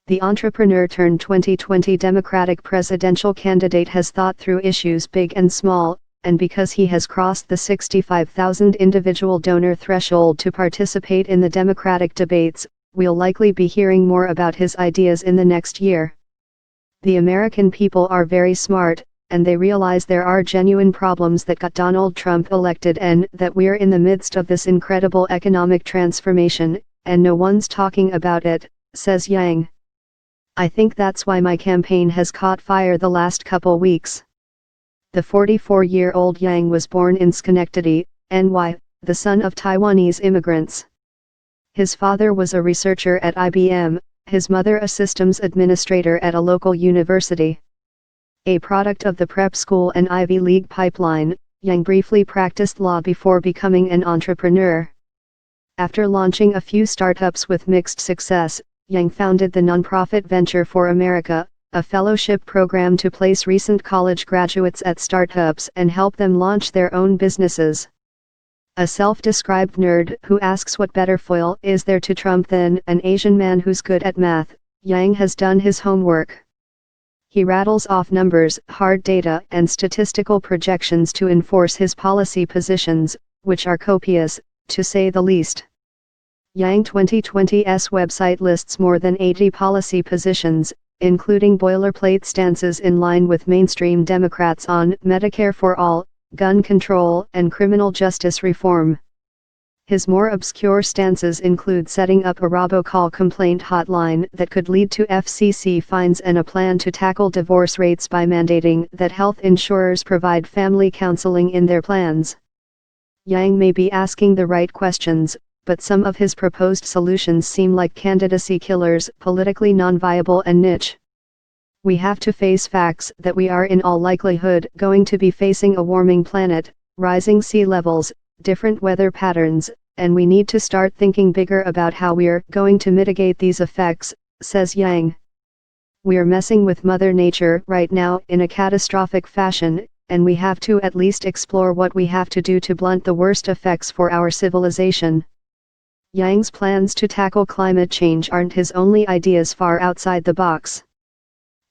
The entrepreneur-turned-2020 Democratic presidential candidate has thought through issues big and small, and because he has crossed the 65,000 individual donor threshold to participate in the Democratic debates, we'll likely be hearing more about his ideas in the next year. The American people are very smart, and they realize there are genuine problems that got Donald Trump elected and that we're in the midst of this incredible economic transformation, and no one's talking about it, says Yang. I think that's why my campaign has caught fire the last couple weeks. The 44-year-old Yang was born in Schenectady, NY, the son of Taiwanese immigrants. His father was a researcher at IBM, his mother a systems administrator at a local university. A product of the prep school and Ivy League pipeline, Yang briefly practiced law before becoming an entrepreneur. After launching a few startups with mixed success, Yang founded the nonprofit Venture for America, a fellowship program to place recent college graduates at startups and help them launch their own businesses. A self-described nerd who asks what better foil is there to Trump than an Asian man who's good at math, Yang has done his homework. He rattles off numbers, hard data, and statistical projections to enforce his policy positions, which are copious, to say the least. Yang 2020's website lists more than 80 policy positions, including boilerplate stances in line with mainstream Democrats on Medicare for all, gun control, and criminal justice reform. His more obscure stances include setting up a robocall complaint hotline that could lead to FCC fines and a plan to tackle divorce rates by mandating that health insurers provide family counseling in their plans. Yang may be asking the right questions, but some of his proposed solutions seem like candidacy killers, politically non-viable and niche. We have to face facts that we are in all likelihood going to be facing a warming planet, rising sea levels, different weather patterns, and we need to start thinking bigger about how we're going to mitigate these effects, says Yang. We're messing with Mother Nature right now in a catastrophic fashion, and we have to at least explore what we have to do to blunt the worst effects for our civilization. Yang's plans to tackle climate change aren't his only ideas far outside the box.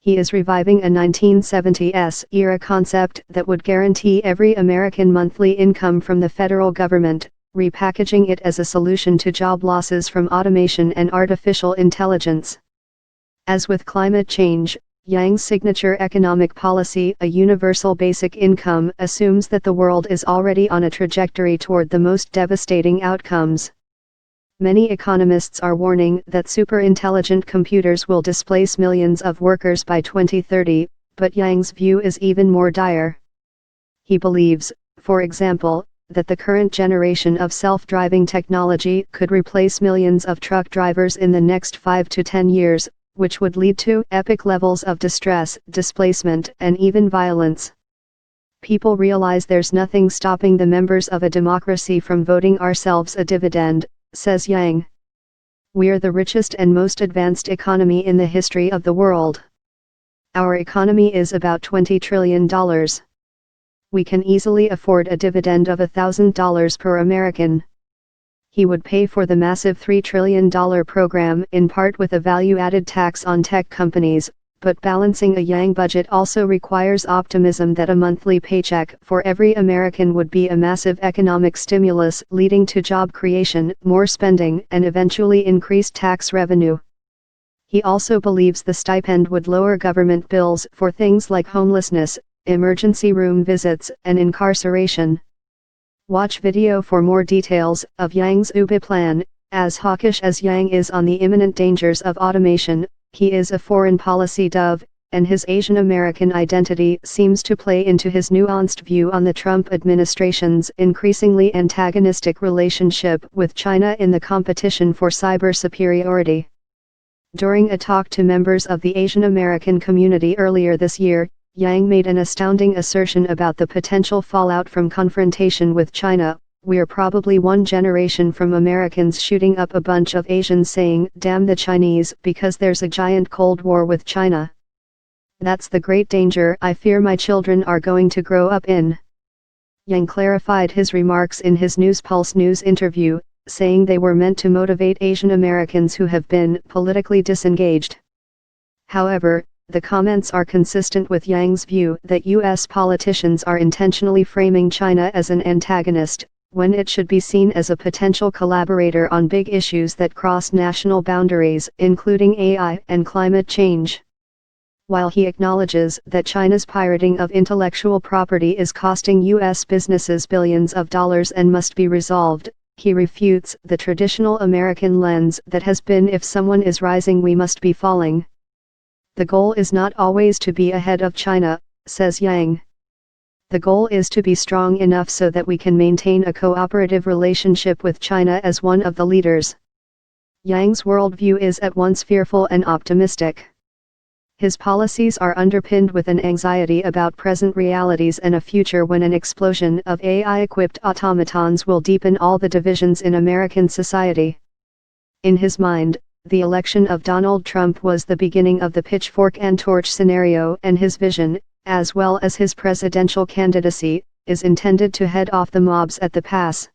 He is reviving a 1970s-era concept that would guarantee every American monthly income from the federal government, repackaging it as a solution to job losses from automation and artificial intelligence. As with climate change, Yang's signature economic policy, a universal basic income, assumes that the world is already on a trajectory toward the most devastating outcomes. Many economists are warning that superintelligent computers will displace millions of workers by 2030, but Yang's view is even more dire. He believes, for example, that the current generation of self-driving technology could replace millions of truck drivers in the next 5 to 10 years, which would lead to epic levels of distress, displacement, and even violence. People realize there's nothing stopping the members of a democracy from voting ourselves a dividend, says Yang. We're the richest and most advanced economy in the history of the world. Our economy is about $20 trillion. We can easily afford a dividend of $1,000 per American. He would pay for the massive $3 trillion program in part with a value-added tax on tech companies, but balancing a Yang budget also requires optimism that a monthly paycheck for every American would be a massive economic stimulus leading to job creation, more spending, and eventually increased tax revenue. He also believes the stipend would lower government bills for things like homelessness, emergency room visits, and incarceration. Watch video for more details of Yang's UBI plan. As hawkish as Yang is on the imminent dangers of automation, he is a foreign policy dove, and his Asian American identity seems to play into his nuanced view on the Trump administration's increasingly antagonistic relationship with China in the competition for cyber superiority. During a talk to members of the Asian American community earlier this year, Yang made an astounding assertion about the potential fallout from confrontation with China. We're probably one generation from Americans shooting up a bunch of Asians saying, "Damn the Chinese," because there's a giant Cold War with China. That's the great danger I fear my children are going to grow up in. Yang clarified his remarks in his News Pulse News interview, saying they were meant to motivate Asian Americans who have been politically disengaged. However, the comments are consistent with Yang's view that U.S. politicians are intentionally framing China as an antagonist, when it should be seen as a potential collaborator on big issues that cross national boundaries, including AI and climate change. While he acknowledges that China's pirating of intellectual property is costing U.S. businesses billions of dollars and must be resolved, he refutes the traditional American lens that has been if someone is rising we must be falling. The goal is not always to be ahead of China, says Yang. The goal is to be strong enough so that we can maintain a cooperative relationship with China as one of the leaders. Yang's worldview is at once fearful and optimistic. His policies are underpinned with an anxiety about present realities and a future when an explosion of AI-equipped automatons will deepen all the divisions in American society. In his mind, the election of Donald Trump was the beginning of the pitchfork and torch scenario, and his vision, as well as his presidential candidacy, is intended to head off the mobs at the pass.